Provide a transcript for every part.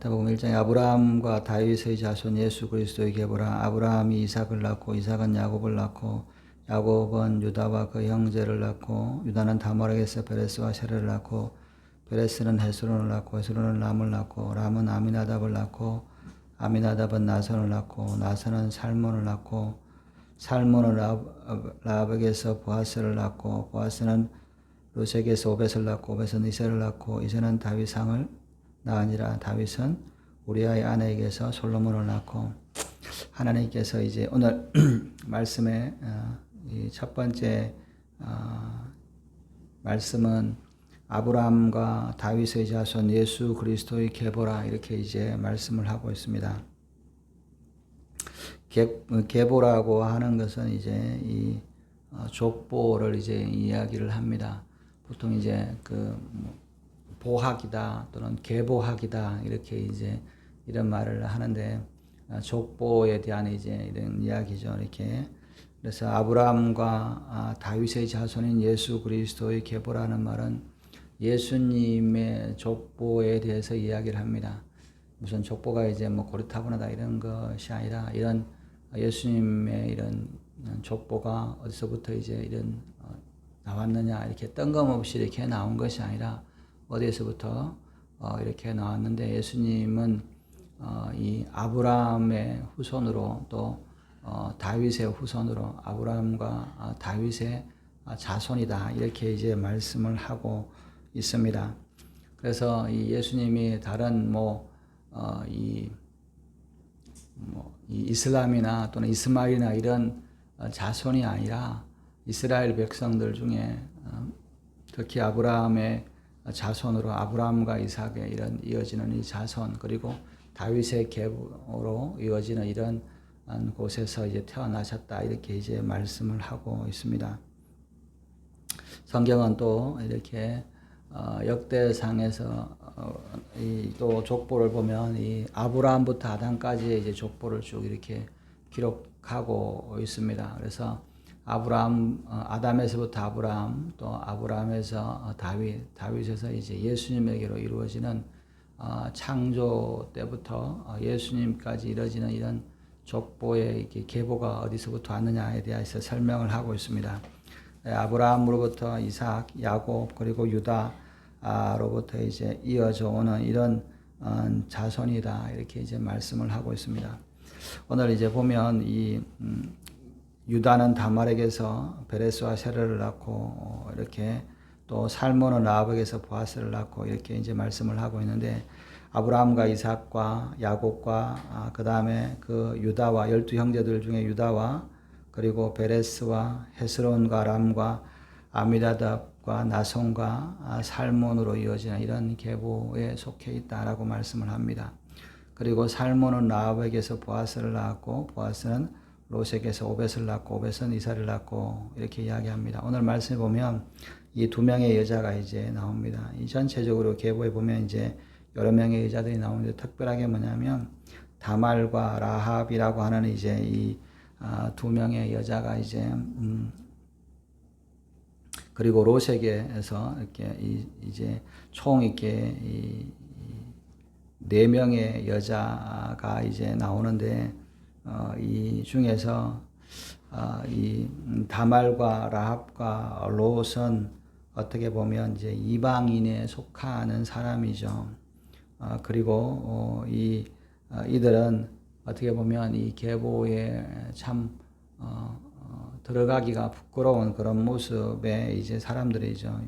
마태복음 1장에 아브라함과 다윗의 자손 예수 그리스도의 계보라. 아브라함이 이삭을 낳고 이삭은 야곱을 낳고 야곱은 유다와 그 형제를 낳고 유다는 다말에게서 베레스와 세레를 낳고 베레스는 헤스론을 낳고 헤스론은 람을 낳고 람은 아미나답을 낳고 아미나답은 나선을 낳고 나선은 살몬을 낳고 살몬은 라합에게서 보아스를 낳고 보아스는 루sek에서 오벳을 낳고 오벳은 이새를 낳고 이새는 다윗상을 낳으니라. 다윗은 우리아의 아내에게서 솔로몬을 낳고 하나님께서 이제 오늘 말씀의 이 첫 번째 말씀은 아브라함과 다윗의 자손 예수 그리스도의 계보라 이렇게 이제 말씀을 하고 있습니다. 계보라고 하는 것은 이제 이 족보를 이제 이야기를 합니다. 보통 이제 그 보학이다 또는 계보학이다 이렇게 이제 이런 말을 하는데 족보에 대한 이제 이런 이야기죠. 이렇게 그래서 아브라함과 다윗의 자손인 예수 그리스도의 계보라는 말은 예수님의 족보에 대해서 이야기를 합니다. 무슨 족보가 이제 뭐 고리타분하다 이런 것이 아니라 이런 예수님의 이런 족보가 어디서부터 이제 이런 나왔느냐 이렇게 뜬금없이 이렇게 나온 것이 아니라 어디에서부터 이렇게 나왔는데 예수님은 이 아브라함의 후손으로 또 다윗의 후손으로 아브라함과 다윗의 자손이다 이렇게 이제 말씀을 하고 있습니다. 그래서 이 예수님이 다른 이 이슬람이나 또는 이스마일이나 이런 자손이 아니라 이스라엘 백성들 중에 특히 아브라함의 자손으로 아브라함과 이삭의 이런 이어지는 이 자손 그리고 다윗의 계보로 이어지는 이런 곳에서 이제 태어나셨다 이렇게 이제 말씀을 하고 있습니다. 성경은 또 이렇게 역대상에서 또 족보를 보면 이 아브라함부터 아담까지의 이제 족보를 쭉 이렇게 기록하고 있습니다. 그래서 아담에서부터 아브라함, 또 아브라함에서 다윗에서 이제 예수님에게로 이루어지는 창조 때부터 예수님까지 이루어지는 이런 족보의 계보가 어디서부터 왔느냐에 대해서 설명을 하고 있습니다. 아브라함으로부터 이삭, 야곱 그리고 유다로부터 이제 이어져 오는 이런 자손이다 이렇게 이제 말씀을 하고 있습니다. 오늘 이제 보면 이 유다는 다말에게서 베레스와 세레를 낳고 이렇게 또 살몬은 라합에게서 보아스를 낳고 이렇게 이제 말씀을 하고 있는데 아브라함과 이삭과 야곱과 그 다음에 그 유다와 12 형제들 중에 유다와 그리고 베레스와 헤스론과 람과 아미나답과 나손과 살몬으로 이어지는 이런 계보에 속해 있다라고 말씀을 합니다. 그리고 살몬은 라합에게서 보아스를 낳았고 보아스는 로sek에서 오벳을 낳고 오벳은 이사를 낳고 이렇게 이야기합니다. 오늘 말씀에 보면 이 두 명의 여자가 이제 나옵니다. 이 전체적으로 계보에 보면 이제 여러 명의 여자들이 나오는데 특별하게 뭐냐면 다말과 라합이라고 하는 이제 이 두 명의 여자가 이제 그리고 로sek에서 이렇게 이제 총 이렇게 네 명의 여자가 이제 나오는데 이 중에서 이 다말과 라합과 롯은 어떻게 보면 이제 이방인에 속하는 사람이죠. 그리고 이들은 어떻게 보면 이 계보에 참 들어가기가 부끄러운 그런 모습의 이제 사람들이죠.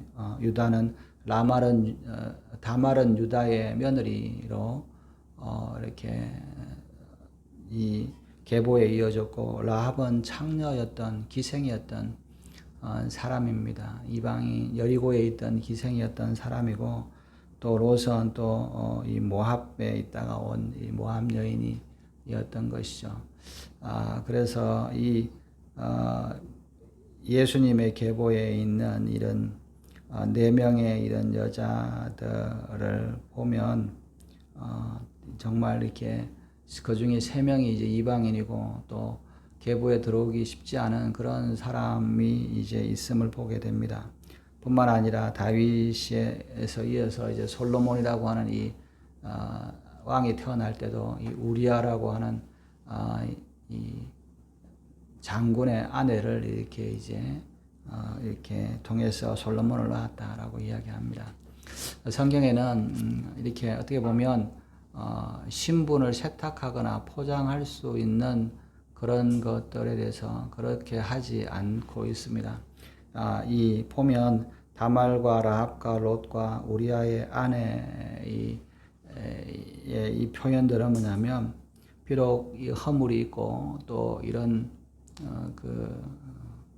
다말은 유다의 며느리로 이렇게 이 계보에 이어졌고 라합은 창녀였던 기생이었던 사람입니다. 이방인 여리고에 있던 기생이었던 사람이고 또 롯은 또 이 모압에 있다가 온 이 모압 여인이었던 것이죠. 그래서 이 예수님의 계보에 있는 이런 네 명의 이런 여자들을 보면 정말 이렇게 그 중에 세 명이 이제 이방인이고 또 계보에 들어오기 쉽지 않은 그런 사람이 이제 있음을 보게 됩니다. 뿐만 아니라 다윗에서 이어서 이제 솔로몬이라고 하는 이 왕이 태어날 때도 이 우리아라고 하는 이 장군의 아내를 이렇게 이제 이렇게 통해서 솔로몬을 낳았다라고 이야기합니다. 성경에는 이렇게 어떻게 보면 신분을 세탁하거나 포장할 수 있는 그런 것들에 대해서 그렇게 하지 않고 있습니다. 이 보면 다말과 라합과 롯과 우리아의 아내의 이 표현들은 뭐냐면 비록 이 허물이 있고 또 이런 그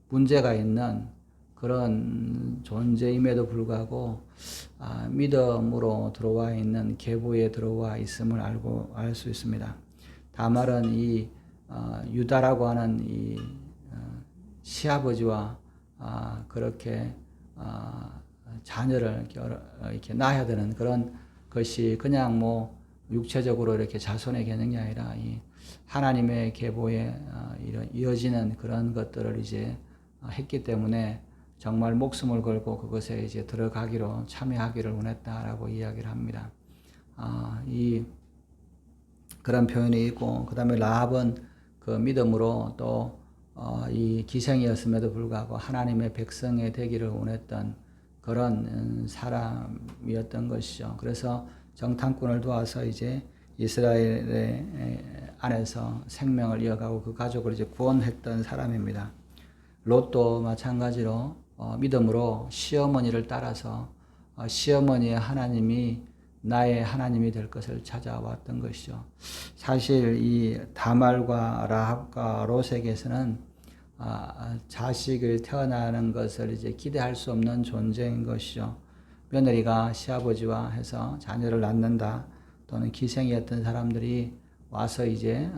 문제가 있는 그런 존재임에도 불구하고 믿음으로 들어와 있는 계보에 들어와 있음을 알 수 있습니다. 다말은 이 유다라고 하는 이 시아버지와 그렇게 자녀를 이렇게 낳아야 되는 그런 것이 그냥 뭐 육체적으로 이렇게 자손의 개념이 아니라 이 하나님의 계보에 이어지는 그런 것들을 이제 했기 때문에 정말 목숨을 걸고 그것에 이제 들어가기로 참여하기를 원했다라고 이야기를 합니다. 이 그런 표현이 있고 그 다음에 라합은 그 믿음으로 또 이 기생이었음에도 불구하고 하나님의 백성이 되기를 원했던 그런 사람이었던 것이죠. 그래서 정탐꾼을 도와서 이제 이스라엘의 안에서 생명을 이어가고 그 가족을 이제 구원했던 사람입니다. 롯도 마찬가지로 믿음으로 시어머니를 따라서 시어머니의 하나님이 나의 하나님이 될 것을 찾아왔던 것이죠. 사실 이 다말과 라합과 롯에게서는 자식을 태어나는 것을 이제 기대할 수 없는 존재인 것이죠. 며느리가 시아버지와 해서 자녀를 낳는다 또는 기생이었던 사람들이 와서 이제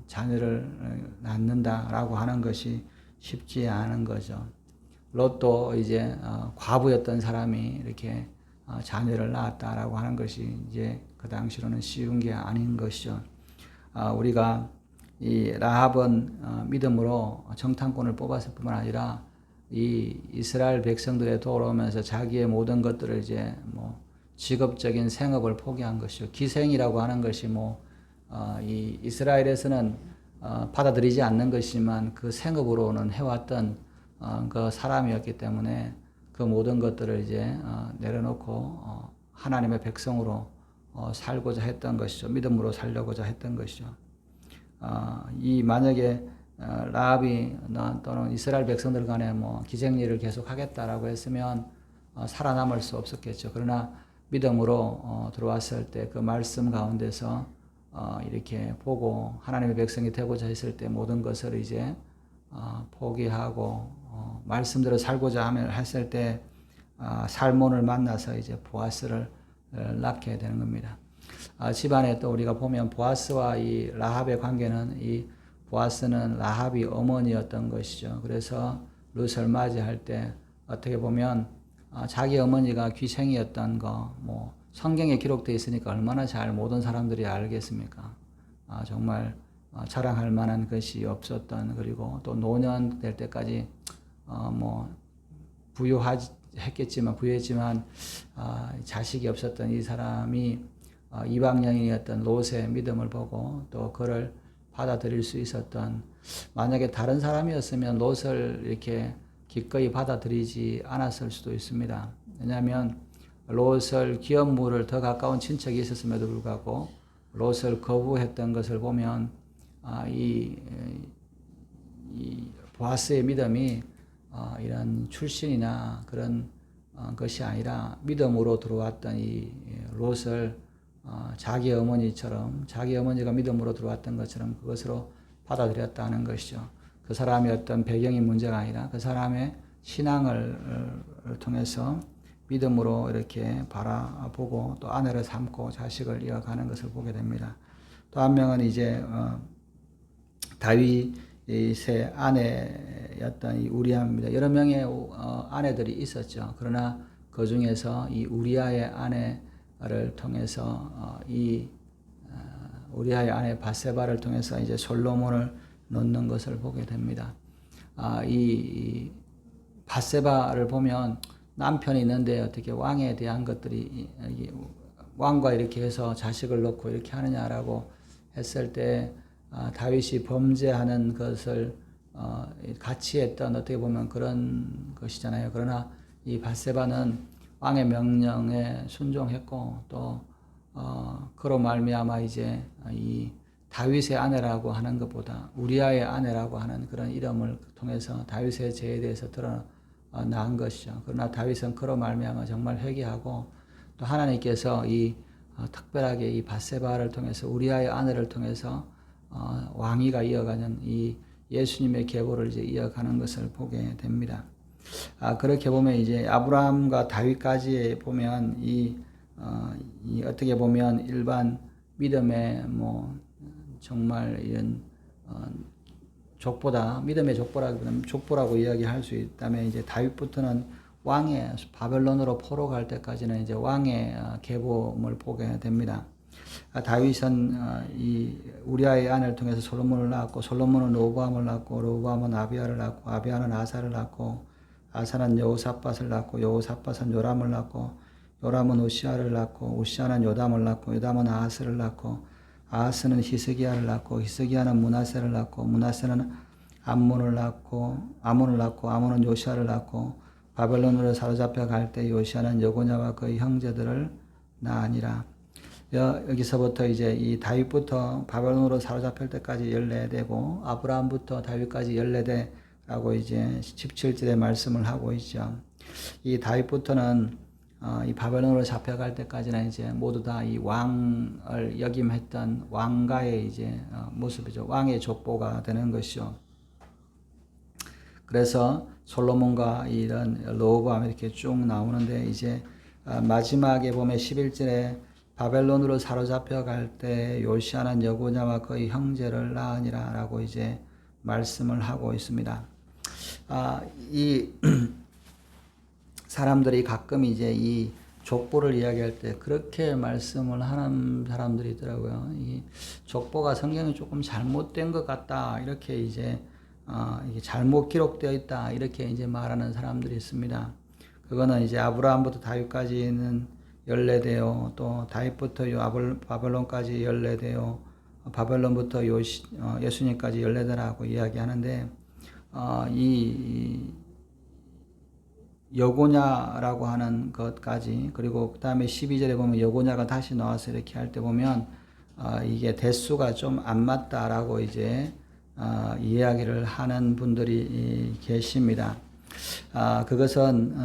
자녀를 낳는다라고 하는 것이 쉽지 않은 거죠. 롯도 이제 과부였던 사람이 이렇게 자녀를 낳았다라고 하는 것이 이제 그 당시로는 쉬운 게 아닌 것이죠. 우리가 이 라합은 믿음으로 정탐꾼을 뽑았을 뿐만 아니라 이 이스라엘 백성들에 돌아오면서 자기의 모든 것들을 이제 뭐 직업적인 생업을 포기한 것이죠. 기생이라고 하는 것이 이 이스라엘에서는 받아들이지 않는 것이지만 그 생업으로는 해왔던 그 사람이었기 때문에 그 모든 것들을 이제 내려놓고 하나님의 백성으로 살고자 했던 것이죠. 믿음으로 살려고자 했던 것이죠. 이 만약에 라합이 또는 이스라엘 백성들 간에 기생일을 계속 하겠다라고 했으면 살아남을 수 없었겠죠. 그러나 믿음으로 들어왔을 때 그 말씀 가운데서 이렇게 보고 하나님의 백성이 되고자 했을 때 모든 것을 이제 포기하고 말씀대로 살고자 했을 때 살몬을 만나서 이제 보아스를 낳게 되는 겁니다. 집안에 또 우리가 보면 보아스와 이 라합의 관계는 이 보아스는 라합이 어머니였던 것이죠. 그래서 룻을 맞이할 때 어떻게 보면 자기 어머니가 귀생이었던 거 성경에 기록되어 있으니까 얼마나 잘 모든 사람들이 알겠습니까? 정말 자랑할 만한 것이 없었던, 그리고 또 노년 될 때까지 부유했지만 자식이 없었던 이 사람이 이방 여인이었던 롯의 믿음을 보고 또 그를 받아들일 수 있었던, 만약에 다른 사람이었으면 롯을 이렇게 기꺼이 받아들이지 않았을 수도 있습니다. 왜냐하면 롯을 기업물을 더 가까운 친척이 있었음에도 불구하고 롯을 거부했던 것을 보면 이 보아스의 믿음이 이런 출신이나 그런 것이 아니라 믿음으로 들어왔던 이 롯을 자기 어머니처럼, 자기 어머니가 믿음으로 들어왔던 것처럼 그것으로 받아들였다는 것이죠. 그 사람의 어떤 배경이 문제가 아니라 그 사람의 신앙을 통해서 믿음으로 이렇게 바라보고 또 아내를 삼고 자식을 이어가는 것을 보게 됩니다. 또 한 명은 이제 다윗의 아내였던 이 우리아입니다. 여러 명의 아내들이 있었죠. 그러나 그 중에서 이 우리아의 아내를 통해서 우리아의 아내 바세바를 통해서 이제 솔로몬을 놓는 것을 보게 됩니다. 이 바세바를 보면 남편이 있는데 어떻게 왕에 대한 것들이 왕과 이렇게 해서 자식을 놓고 이렇게 하느냐라고 했을 때 다윗이 범죄하는 것을 같이 했던 어떻게 보면 그런 것이잖아요. 그러나 이 밧세바는 왕의 명령에 순종했고 또 그로 말미암아 이제 이 다윗의 아내라고 하는 것보다 우리아의 아내라고 하는 그런 이름을 통해서 다윗의 죄에 대해서 드러난 것이죠. 그러나 다윗은 그로 말미암아 정말 회개하고 또 하나님께서 이 특별하게 이 밧세바를 통해서 우리아의 아내를 통해서 왕위가 이어가는 이 예수님의 계보를 이제 이어가는 것을 보게 됩니다. 그렇게 보면 이제 아브라함과 다윗까지 보면 이 어떻게 보면 일반 믿음의 정말 이런 족보다 믿음의 족보라고 이야기할 수 있다면 이제 다윗부터는 왕의 바벨론으로 포로 갈 때까지는 이제 왕의 계보를 보게 됩니다. 다윗은 이 우리아의 아내를 통해서 솔로몬을 낳았고 솔로몬은 르호보암을 낳고 르호보암은 아비야를 낳고 아비야는 아사를 낳고 아사는 여호사밧을 낳고 여호사밧은 요람을 낳고 요람은 우시아를 낳고 우시아는 요담을 낳고 요담은 아하스를 낳고 아하스는 히스기야를 낳고 히스기야는 므낫세를 낳고 므낫세는 암몬을 낳고 아몬은 요시아를 낳고 바벨론으로 사로잡혀 갈 때 요시아는 여고냐와 그의 형제들을 낳으니라. 여기서부터 이제 이 다윗부터 바벨론으로 사로잡힐 때까지 14대고 아브라함부터 다윗까지 14대라고 이제 17절에 말씀을 하고 있죠. 이 다윗부터는 이 바벨론으로 잡혀갈 때까지는 이제 모두 다 이 왕을 역임했던 왕가의 이제 모습이죠. 왕의 족보가 되는 것이죠. 그래서 솔로몬과 이런 르호보암 이렇게 쭉 나오는데 이제 마지막에 보면 11절에 바벨론으로 사로잡혀 갈 때 요시아는 여고냐와 그의 형제를 낳으니라 라고 이제 말씀을 하고 있습니다. 이 사람들이 가끔 이제 이 족보를 이야기할 때 그렇게 말씀을 하는 사람들이 있더라고요. 이 족보가 성경이 조금 잘못된 것 같다. 이렇게 이제 이게 잘못 기록되어 있다. 이렇게 이제 말하는 사람들이 있습니다. 그거는 이제 아브라함부터 다윗까지는 14대요. 또 다윗부터 바벨론까지 14대요. 바벨론부터 예수님까지 14대라고 이야기하는데 이 여고냐라고 하는 것까지 그리고 그 다음에 12절에 보면 여고냐가 다시 나와서 이렇게 할 때 보면 이게 대수가 좀 안 맞다라고 이제 이야기를 하는 분들이 계십니다. 그것은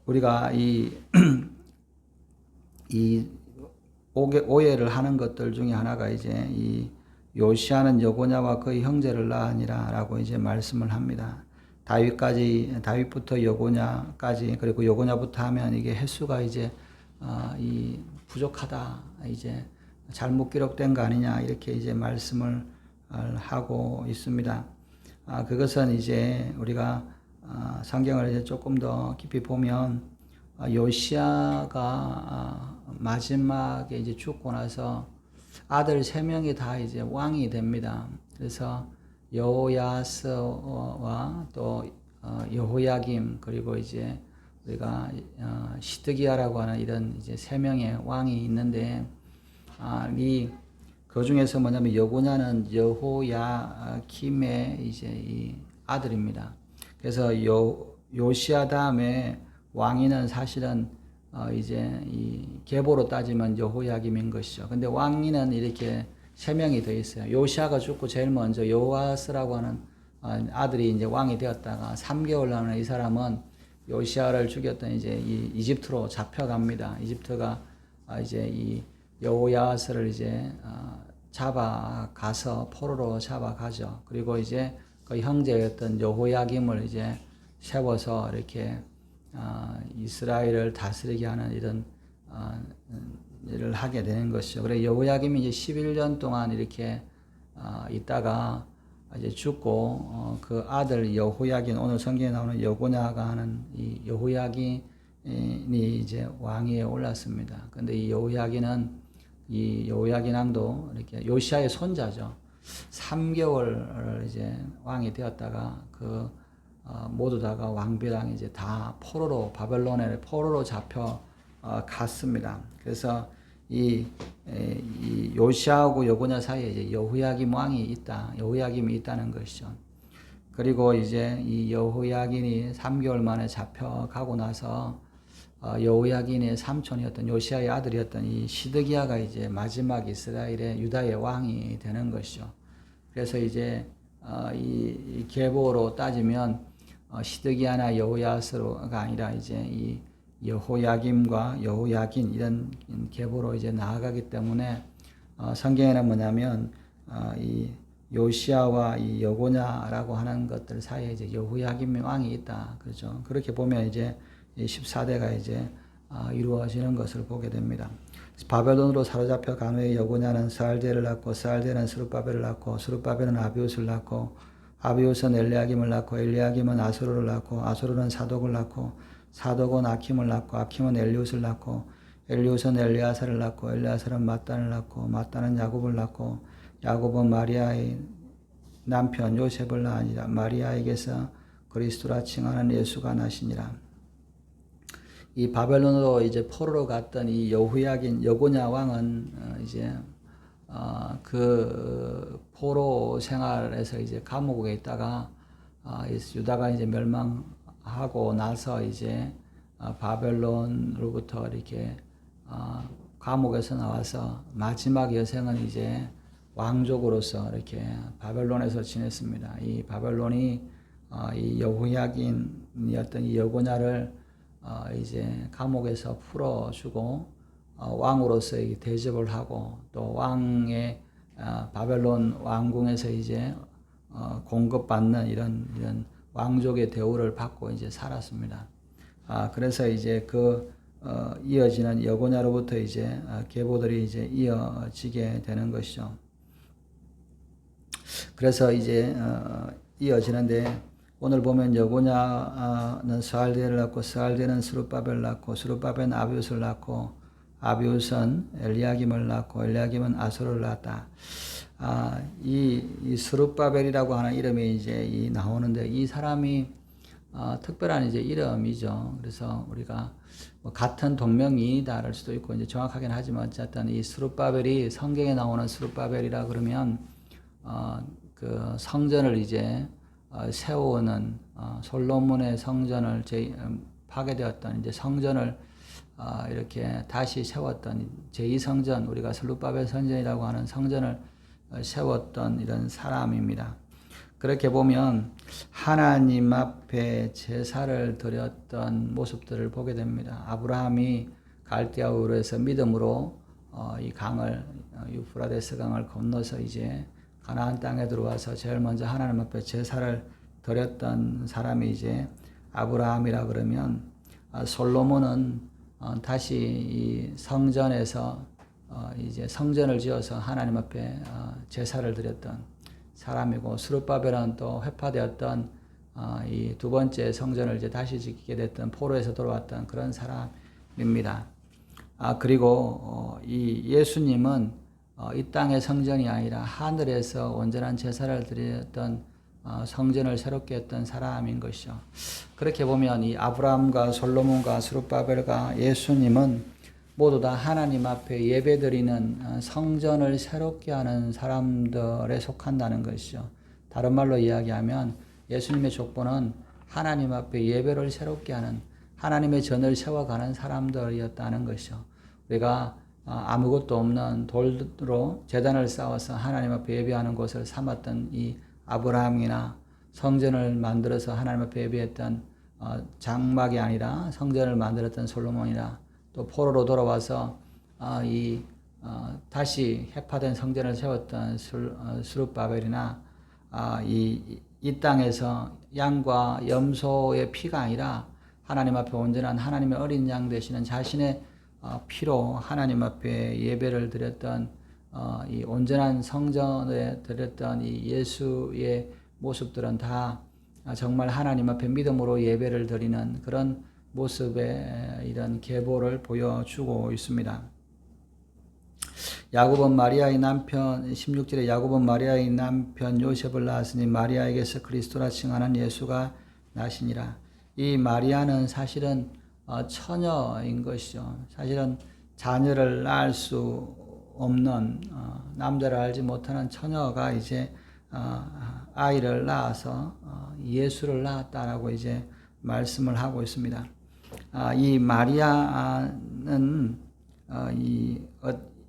우리가 이 오해를 하는 것들 중에 하나가 이제 이 요시아는 여고냐와 그의 형제를 낳으니라라고 이제 말씀을 합니다. 다윗부터 여고냐까지 그리고 여고냐부터 하면 이게 횟수가 이제 이 부족하다 이제 잘못 기록된 거 아니냐 이렇게 이제 말씀을 하고 있습니다. 그것은 이제 우리가 성경을 이제 조금 더 깊이 보면 요시아가 마지막에 이제 죽고 나서 아들 3명이 다 이제 왕이 됩니다. 그래서 여호야스와 또 여호야김 그리고 이제 우리가 시드기야라고 하는 이런 이제 3명의 왕이 있는데 그 중에서 뭐냐면 여고냐는 여호야김의 이제 이 아들입니다. 그래서 요시아 다음에 왕위는 사실은 이제 이 계보로 따지면 여호야김인 것이죠. 근데 왕위는 이렇게 3명이 더 있어요. 요시아가 죽고 제일 먼저 요아스라고 하는 아들이 이제 왕이 되었다가 3개월 남은 이 사람은 요시아를 죽였던 이제 이 이집트로 잡혀갑니다. 이집트가 이제 이 여호야스를 이제 잡아가서 포로로 잡아가죠. 그리고 이제 그 형제였던 여호야김을 이제 세워서 이렇게 이스라엘을 다스리게 하는 이런 일을 하게 되는 것이죠. 그래 여호야김이 이제 11년 동안 이렇게 있다가 이제 죽고 그 아들 여호야긴 오늘 성경에 나오는 여고냐가 하는 이 여호야긴이 이제 왕위에 올랐습니다. 근데 이 여호야긴 왕도 이렇게 요시아의 손자죠. 3개월 이제 왕이 되었다가 그 모두 다가 왕비랑 이제 다 포로로 바벨론에 포로로 잡혀 갔습니다. 그래서 이 요시아하고 여고냐 사이에 이제 여호야김 왕이 있다, 여호야김이 있다는 것이죠. 그리고 이제 이 여호야긴이 3개월 만에 잡혀가고 나서 여호야긴의 삼촌이었던 요시아의 아들이었던 이 시드기야가 이제 마지막 이스라엘의 유다의 왕이 되는 것이죠. 그래서 이제 이 계보로 따지면 시드기야나 여호야스가 아니라 이제 이 여호야김과 여호야긴 이런 계보로 이제 나아가기 때문에 성경에는 뭐냐면 이 요시아와 이 여고냐라고 하는 것들 사이에 이제 여호야김 왕이 있다. 그렇죠. 그렇게 보면 이제 14대가 이제 이루어지는 것을 보게 됩니다. 바벨론으로 사로잡혀 간 후에 여고냐는 스알데를 낳고 스알데는 스룹바벨을 낳고 스룹바벨은 아비웃을 낳고 아비웃은 엘리야김을 낳고 엘리야김은 아수르를 낳고 아수르는 사독을 낳고 사독은 아킴을 낳고 아킴은 엘리웃을 낳고 엘리웃은 엘리아사를 낳고 엘리아사는 마단을 낳고 마단은 야곱을 낳고 야곱은 마리아의 남편 요셉을 낳으니라. 마리아에게서 그리스도라 칭하는 예수가 나시니라. 이 바벨론으로 이제 포로로 갔던 이 여호야긴 여고냐 왕은 이제 그 포로 생활에서 이제 감옥에 있다가 유다가 이제 멸망하고 나서 이제 바벨론으로부터 이렇게 감옥에서 나와서 마지막 여생은 이제 왕족으로서 이렇게 바벨론에서 지냈습니다. 이 바벨론이 이 여호야긴이었던 이 여고냐를 이제 감옥에서 풀어주고 왕으로서 대접을 하고 또 왕의 바벨론 왕궁에서 이제 공급받는 이런 왕족의 대우를 받고 이제 살았습니다. 그래서 이제 이어지는 여고냐로부터 이제 계보들이 이제 이어지게 되는 것이죠. 그래서 이제 이어지는데 오늘 보면 여고냐는 스알데를 낳고 스알데는 스룹바벨을 낳고 스룹바벨은 아비웃을 낳고 아비웃은 엘리야김을 낳고 엘리야김은 아수르를 낳았다. 이 스룹바벨이라고 하는 이름이 이제 나오는데 이 사람이 특별한 이제 이름이죠. 그래서 우리가 뭐 같은 동명이인이다를 수도 있고 이제 정확하긴 하지만 어쨌든 이 스룹바벨이 성경에 나오는 스룹바벨이라 그러면 그 성전을 이제 세우는 솔로몬의 성전을 파괴되었던 이제 성전을 이렇게 다시 세웠던 제2성전, 우리가 스룹바벨 성전이라고 하는 성전을 세웠던 이런 사람입니다. 그렇게 보면 하나님 앞에 제사를 드렸던 모습들을 보게 됩니다. 아브라함이 갈대아 우르에서 믿음으로 이 강을 유프라데스 강을 건너서 이제 가나안 땅에 들어와서 제일 먼저 하나님 앞에 제사를 드렸던 사람이 이제 아브라함이라 그러면 솔로몬은 다시 이 성전에서 이제 성전을 지어서 하나님 앞에 제사를 드렸던 사람이고 스룹바벨은 또 회파되었던 이 두 번째 성전을 이제 다시 짓게 됐던 포로에서 돌아왔던 그런 사람입니다. 그리고 이 예수님은 이 땅의 성전이 아니라 하늘에서 온전한 제사를 드렸던 성전을 새롭게 했던 사람인 것이죠. 그렇게 보면 이 아브라함과 솔로몬과 스룹바벨과 예수님은 모두 다 하나님 앞에 예배드리는 성전을 새롭게 하는 사람들에 속한다는 것이죠. 다른 말로 이야기하면 예수님의 족보는 하나님 앞에 예배를 새롭게 하는 하나님의 전을 세워가는 사람들이었다는 것이죠. 우리가 아무것도 없는 돌로 제단을 쌓아서 하나님 앞에 예배하는 곳을 삼았던 이 아브라함이나 성전을 만들어서 하나님 앞에 예배했던 장막이 아니라 성전을 만들었던 솔로몬이나 또 포로로 돌아와서 다시 해파된 성전을 세웠던 스룹바벨이나 이 땅에서 양과 염소의 피가 아니라 하나님 앞에 온전한 하나님의 어린 양 되시는 자신의 피로 하나님 앞에 예배를 드렸던 이 온전한 성전에 드렸던 이 예수의 모습들은 다 정말 하나님 앞에 믿음으로 예배를 드리는 그런 모습의 이런 계보를 보여주고 있습니다. 야곱은 마리아의 남편 16절에 야곱은 마리아의 남편 요셉을 낳았으니 마리아에게서 그리스도라 칭하는 예수가 나시니라. 이 마리아는 사실은 처녀인 것이죠. 사실은 자녀를 낳을 수 없는 남자를 알지 못하는 처녀가 이제 아이를 낳아서 예수를 낳았다라고 이제 말씀을 하고 있습니다. 이 마리아는 이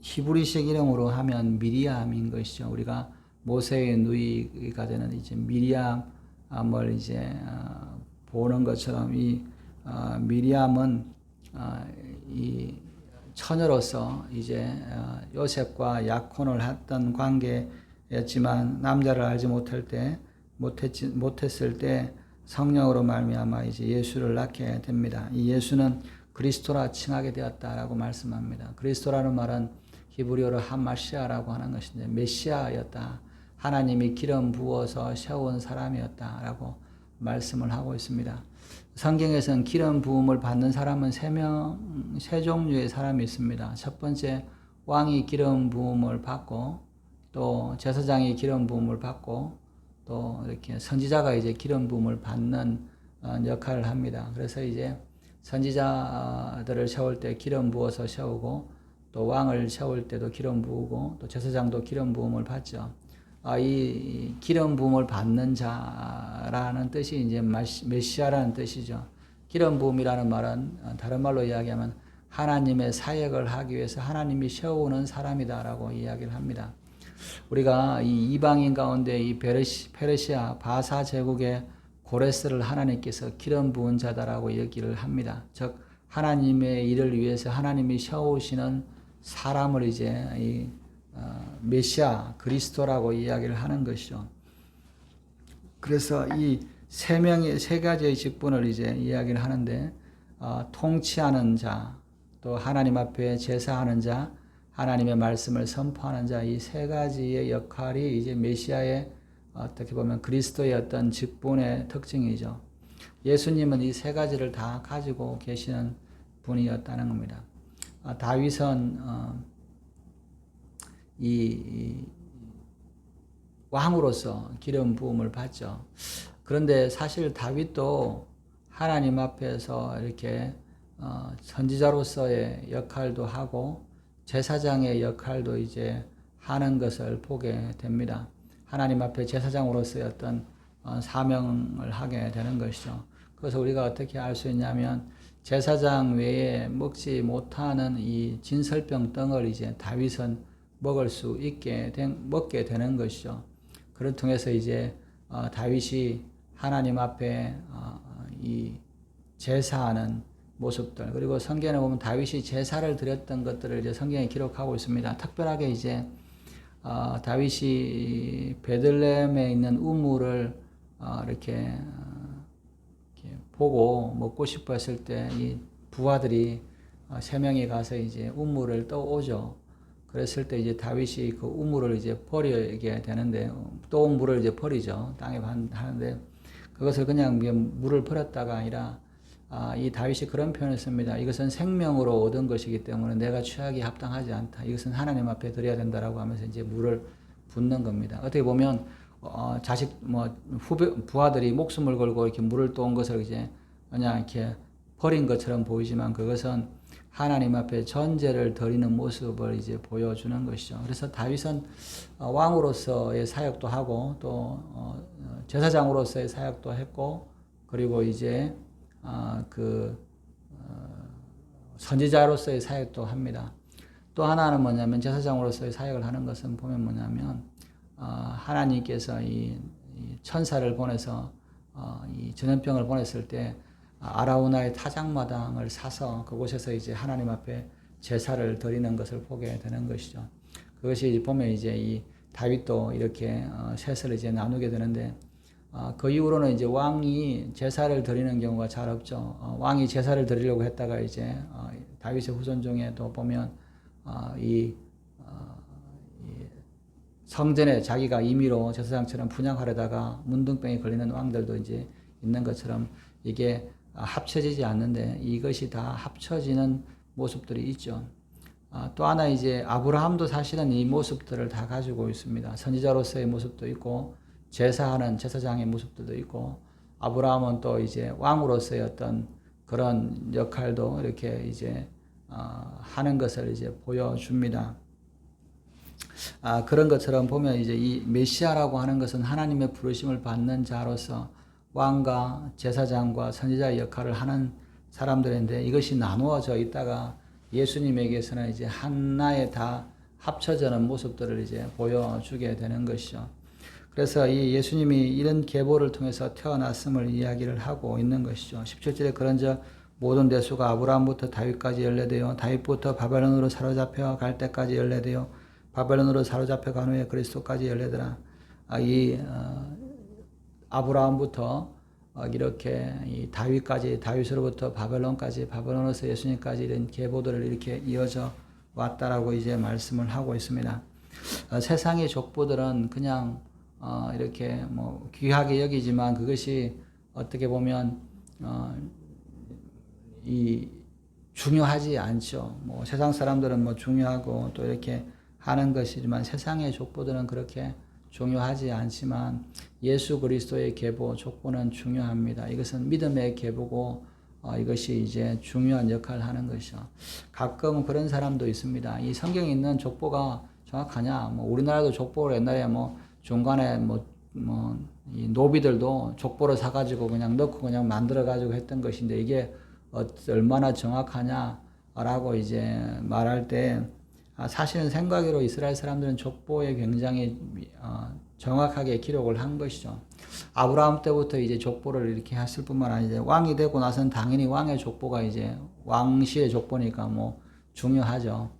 히브리식 이름으로 하면 미리암인 것이죠. 우리가 모세의 누이가 되는 이제 미리암을 이제 보는 것처럼 이 미리암은 이 처녀로서 이제 요셉과 약혼을 했던 관계였지만 남자를 알지 못했을 때 성령으로 말미암아 이제 예수를 낳게 됩니다. 이 예수는 그리스도라 칭하게 되었다라고 말씀합니다. 그리스도라는 말은 히브리어로 하마시아라고 하는 것인데 메시아였다. 하나님이 기름 부어서 세운 사람이었다라고 말씀을 하고 있습니다. 성경에서는 기름 부음을 받는 사람은 세 종류의 사람이 있습니다. 첫 번째, 왕이 기름 부음을 받고, 또 제사장이 기름 부음을 받고, 또 이렇게 선지자가 이제 기름 부음을 받는 역할을 합니다. 그래서 이제 선지자들을 세울 때 기름 부어서 세우고, 또 왕을 세울 때도 기름 부으고, 또 제사장도 기름 부음을 받죠. 이 기름 부음을 받는 자라는 뜻이 이제 메시아라는 뜻이죠. 기름 부음이라는 말은 다른 말로 이야기하면 하나님의 사역을 하기 위해서 하나님이 세우는 사람이다라고 이야기를 합니다. 우리가 이 이방인 가운데 이 페르시아 바사 제국의 고레스를 하나님께서 기름 부은 자다라고 얘기를 합니다. 즉 하나님의 일을 위해서 하나님이 세우시는 사람을 이제 이 메시아 그리스도라고 이야기를 하는 것이죠. 그래서 이 세 가지의 직분을 이제 이야기를 하는데 통치하는 자, 또 하나님 앞에 제사하는 자, 하나님의 말씀을 선포하는 자, 이 세 가지의 역할이 이제 메시아의 어떻게 보면 그리스도의 어떤 직분의 특징이죠. 예수님은 이 세 가지를 다 가지고 계시는 분이었다는 겁니다. 다윗은 이 왕으로서 기름 부음을 받죠. 그런데 사실 다윗도 하나님 앞에서 이렇게 선지자로서의 역할도 하고 제사장의 역할도 이제 하는 것을 보게 됩니다. 하나님 앞에 제사장으로서의 어떤 사명을 하게 되는 것이죠. 그래서 우리가 어떻게 알 수 있냐면 제사장 외에 먹지 못하는 이 진설병 덩을 이제 다윗은 먹게 되는 것이죠. 그를 통해서 이제 다윗이 하나님 앞에 이 제사하는 모습들, 그리고 성경에 보면 다윗이 제사를 드렸던 것들을 이제 성경에 기록하고 있습니다. 특별하게 이제 다윗이 베들레헴에 있는 우물을 이렇게 보고 먹고 싶어 했을 때 이 부하들이 세 명이 가서 이제 우물을 떠오죠. 그랬을 때 이제 다윗이 그 우물을 이제 버리게 되는데, 또 물을 이제 버리죠. 땅에 하는데, 그것을 그냥 물을 버렸다가 아니라, 이 다윗이 그런 표현을 씁니다. 이것은 생명으로 얻은 것이기 때문에 내가 취하기 합당하지 않다. 이것은 하나님 앞에 드려야 된다라고 하면서 이제 물을 붓는 겁니다. 어떻게 보면, 부하들이 목숨을 걸고 이렇게 물을 떠온 것을 이제 그냥 이렇게 버린 것처럼 보이지만 그것은 하나님 앞에 전제를 드리는 모습을 이제 보여주는 것이죠. 그래서 다윗은 왕으로서의 사역도 하고 또 제사장으로서의 사역도 했고, 그리고 이제 선지자로서의 사역도 합니다. 또 하나는 뭐냐면 제사장으로서의 사역을 하는 것은 보면 뭐냐면 하나님께서 이 천사를 보내서 이 전염병을 보냈을 때 아라우나의 타작마당을 사서 그곳에서 이제 하나님 앞에 제사를 드리는 것을 보게 되는 것이죠. 그것이 보면 이제 이 다윗도 이렇게 셋을 이제 나누게 되는데, 그 이후로는 이제 왕이 제사를 드리는 경우가 잘 없죠. 왕이 제사를 드리려고 했다가 이제 다윗의 후손 중에도 보면 이 성전에 자기가 임의로 제사장처럼 분향하려다가 문둥병이 걸리는 왕들도 이제 있는 것처럼 이게 합쳐지지 않는데 이것이 다 합쳐지는 모습들이 있죠. 또 하나 이제 아브라함도 사실은 이 모습들을 다 가지고 있습니다. 선지자로서의 모습도 있고 제사하는 제사장의 모습들도 있고 아브라함은 또 이제 왕으로서의 어떤 그런 역할도 이렇게 이제 하는 것을 이제 보여줍니다. 그런 것처럼 보면 이제 이 메시아라고 하는 것은 하나님의 부르심을 받는 자로서 왕과 제사장과 선지자의 역할을 하는 사람들인데, 이것이 나누어져 있다가 예수님에게서는 이제 하나에 다 합쳐지는 모습들을 이제 보여주게 되는 것이죠. 그래서 이 예수님이 이런 계보를 통해서 태어났음을 이야기를 하고 있는 것이죠. 17절에 그런즉 모든 대수가 아브라함부터 다윗까지 연례되어 다윗부터 바벨론으로 사로잡혀 갈 때까지 연례되어 바벨론으로 사로잡혀 간 후에 그리스도까지 연례되라. 아브라함부터 이렇게 이 다윗까지, 다윗으로부터 바벨론까지, 바벨론에서 예수님까지 이런 계보들을 이렇게 이어져 왔다라고 이제 말씀을 하고 있습니다. 세상의 족보들은 그냥 이렇게 뭐 귀하게 여기지만 그것이 어떻게 보면 이 중요하지 않죠. 뭐 세상 사람들은 뭐 중요하고 또 이렇게 하는 것이지만 세상의 족보들은 그렇게 중요하지 않지만 예수 그리스도의 계보, 족보는 중요합니다. 이것은 믿음의 계보고 이것이 이제 중요한 역할을 하는 것이죠. 가끔 그런 사람도 있습니다. 이 성경에 있는 족보가 정확하냐? 뭐 우리나라도 족보를 옛날에 뭐 중간에 이 노비들도 족보를 사가지고 그냥 넣고 그냥 만들어가지고 했던 것인데 이게 얼마나 정확하냐라고 이제 말할 때 사실은 생각으로 이스라엘 사람들은 족보에 굉장히 정확하게 기록을 한 것이죠. 아브라함 때부터 이제 족보를 이렇게 했을 뿐만 아니라 왕이 되고 나서는 당연히 왕의 족보가 이제 왕실의 족보니까 뭐 중요하죠.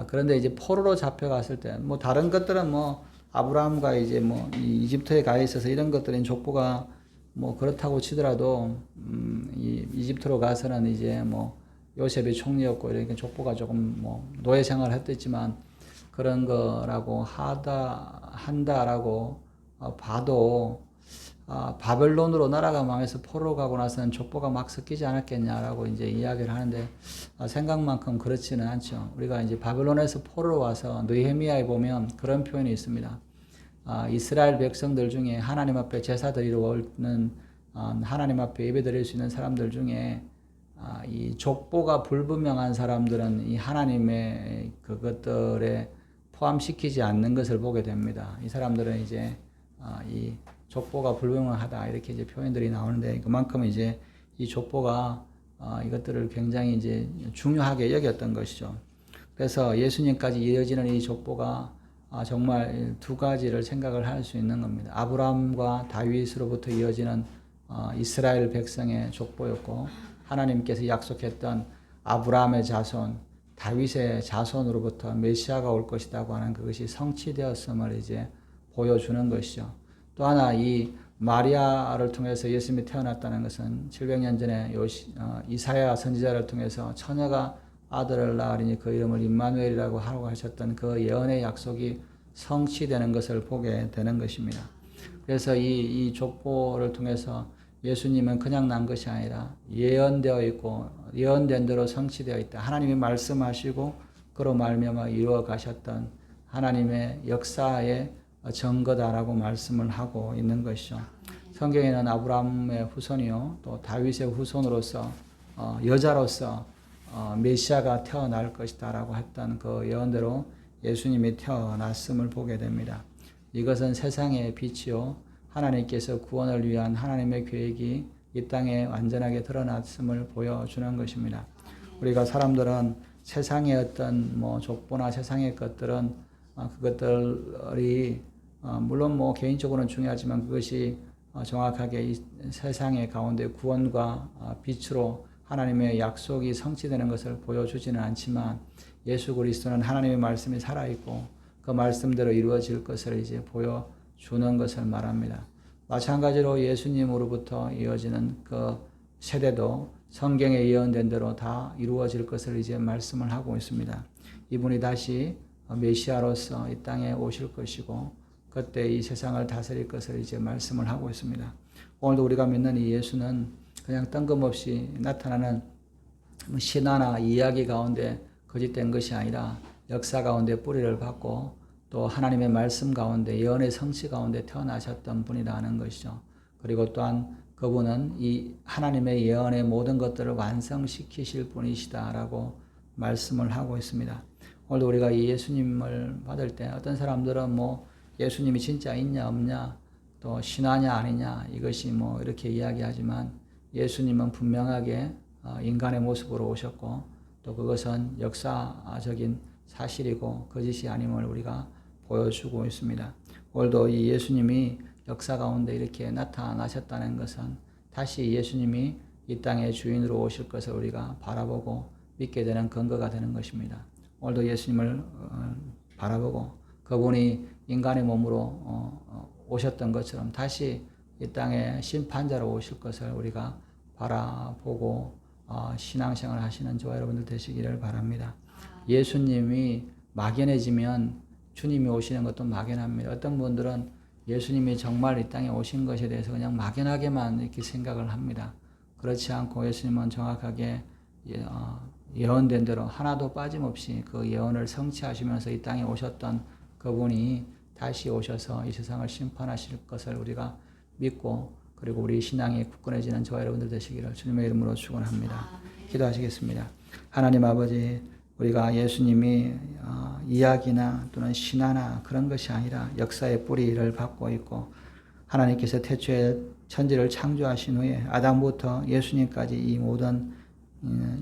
그런데 이제 포로로 잡혀갔을 때 뭐 다른 것들은 뭐 아브라함과 이제 뭐 이집트에 가 있어서 이런 것들은 족보가 뭐 그렇다고 치더라도 이집트로 가서는 이제 뭐 요셉이 총리였고 이렇게 족보가 조금 뭐 노예 생활을 했겠지만 그런 거라고 한다라고 봐도 바벨론으로 나라가 망해서 포로로 가고 나서는 족보가 막 섞이지 않았겠냐라고 이제 이야기를 하는데 생각만큼 그렇지는 않죠. 우리가 이제 바벨론에서 포로로 와서 느헤미야에 보면 그런 표현이 있습니다. 이스라엘 백성들 중에 하나님 앞에 제사 드리러 오는 하나님 앞에 예배 드릴 수 있는 사람들 중에 이 족보가 불분명한 사람들은 이 하나님의 그것들에 포함시키지 않는 것을 보게 됩니다. 이 사람들은 이제 이 족보가 불분명하다 이렇게 이제 표현들이 나오는데 그만큼 이제 이 족보가 이것들을 굉장히 이제 중요하게 여겼던 것이죠. 그래서 예수님까지 이어지는 이 족보가 정말 두 가지를 생각을 할 수 있는 겁니다. 아브라함과 다윗으로부터 이어지는 이스라엘 백성의 족보였고 하나님께서 약속했던 아브라함의 자손, 다윗의 자손으로부터 메시아가 올 것이라고 하는 그것이 성취되었음을 이제 보여주는 것이죠. 또 하나 이 마리아를 통해서 예수님이 태어났다는 것은 700년 전에 이사야 선지자를 통해서 처녀가 아들을 낳으리니 그 이름을 임마누엘이라고 하라고 하셨던 그 예언의 약속이 성취되는 것을 보게 되는 것입니다. 그래서 이 족보를 통해서 예수님은 그냥 난 것이 아니라 예언되어 있고 예언된 대로 성취되어 있다. 하나님이 말씀하시고 그로 말미암아 이루어 가셨던 하나님의 역사의 증거다라고 말씀을 하고 있는 것이죠. 성경에는 아브라함의 후손이요 또 다윗의 후손으로서 여자로서 메시아가 태어날 것이다라고 했던 그 예언대로 예수님이 태어났음을 보게 됩니다. 이것은 세상의 빛이요 하나님께서 구원을 위한 하나님의 계획이 이 땅에 완전하게 드러났음을 보여주는 것입니다. 우리가 사람들은 세상의 어떤 뭐 족보나 세상의 것들은 그것들이 물론 뭐 개인적으로는 중요하지만 그것이 정확하게 이 세상의 가운데 구원과 빛으로 하나님의 약속이 성취되는 것을 보여주지는 않지만 예수 그리스도는 하나님의 말씀이 살아있고 그 말씀대로 이루어질 것을 이제 보여주는 것을 말합니다. 마찬가지로 예수님으로부터 이어지는 그 세대도 성경에 예언된 대로 다 이루어질 것을 이제 말씀을 하고 있습니다. 이분이 다시 메시아로서 이 땅에 오실 것이고 그때 이 세상을 다스릴 것을 이제 말씀을 하고 있습니다. 오늘도 우리가 믿는 이 예수는 그냥 뜬금없이 나타나는 신화나 이야기 가운데 거짓된 것이 아니라 역사 가운데 뿌리를 받고 또 하나님의 말씀 가운데 예언의 성취 가운데 태어나셨던 분이라는 것이죠. 그리고 또한 그분은 이 하나님의 예언의 모든 것들을 완성시키실 분이시다라고 말씀을 하고 있습니다. 오늘도 우리가 이 예수님을 받을 때 어떤 사람들은 뭐 예수님이 진짜 있냐 없냐 또 신화냐 아니냐 이것이 뭐 이렇게 이야기하지만 예수님은 분명하게 인간의 모습으로 오셨고 또 그것은 역사적인 사실이고 거짓이 아님을 우리가 보여주고 있습니다. 오늘도 이 예수님이 역사 가운데 이렇게 나타나셨다는 것은 다시 예수님이 이 땅의 주인으로 오실 것을 우리가 바라보고 믿게 되는 근거가 되는 것입니다. 오늘도 예수님을 바라보고 그분이 인간의 몸으로 오셨던 것처럼 다시 이 땅에 심판자로 오실 것을 우리가 바라보고 신앙생활 하시는 저와 여러분들 되시기를 바랍니다. 예수님이 막연해지면 주님이 오시는 것도 막연합니다. 어떤 분들은 예수님이 정말 이 땅에 오신 것에 대해서 그냥 막연하게만 이렇게 생각을 합니다. 그렇지 않고 예수님은 정확하게 예언된 대로 하나도 빠짐없이 그 예언을 성취하시면서 이 땅에 오셨던 그분이 다시 오셔서 이 세상을 심판하실 것을 우리가 믿고 그리고 우리 신앙이 굳건해지는 저와 여러분들 되시기를 주님의 이름으로 축원합니다. 기도하시겠습니다. 하나님 아버지, 우리가 예수님이 이야기나 또는 신화나 그런 것이 아니라 역사의 뿌리를 받고 있고 하나님께서 태초에 천지를 창조하신 후에 아담부터 예수님까지 이 모든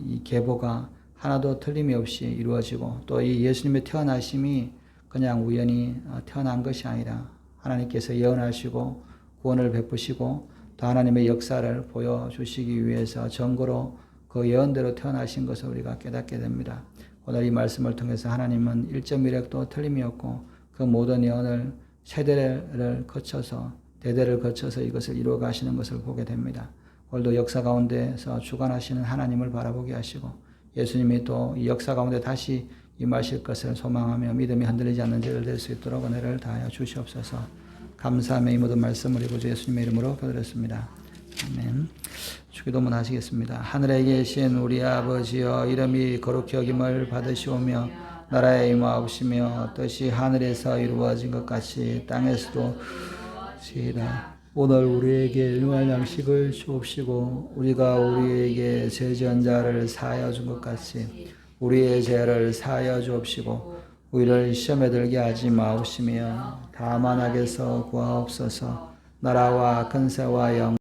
이 계보가 하나도 틀림이 없이 이루어지고 또 이 예수님의 태어나심이 그냥 우연히 태어난 것이 아니라 하나님께서 예언하시고 구원을 베푸시고 또 하나님의 역사를 보여주시기 위해서 전고로 그 예언대로 태어나신 것을 우리가 깨닫게 됩니다. 오늘 이 말씀을 통해서 하나님은 1.1획도 틀림이 없고 그 모든 예언을 세대를 거쳐서 대대를 거쳐서 이것을 이루어 가시는 것을 보게 됩니다. 오늘도 역사 가운데서 주관하시는 하나님을 바라보게 하시고 예수님이 또 이 역사 가운데 다시 임하실 것을 소망하며 믿음이 흔들리지 않는 죄를 될 수 있도록 은혜를 다하여 주시옵소서. 감사하며 이 모든 말씀을 구주 예수님의 이름으로 기도드렸습니다. 아멘. 주기도문 하시겠습니다. 하늘에 계신 우리 아버지여, 이름이 거룩히 여김을 받으시오며 나라에 임하옵시며 뜻이 하늘에서 이루어진 것 같이 땅에서도 시이다. 오늘 우리에게 일용할 양식을 주옵시고 우리가 우리에게 죄 지은 자를 사하여 준 것 같이 우리의 죄를 사하여 주옵시고 우리를 시험에 들게 하지 마옵시며 다만 악에서 구하옵소서. 나라와 근세와 영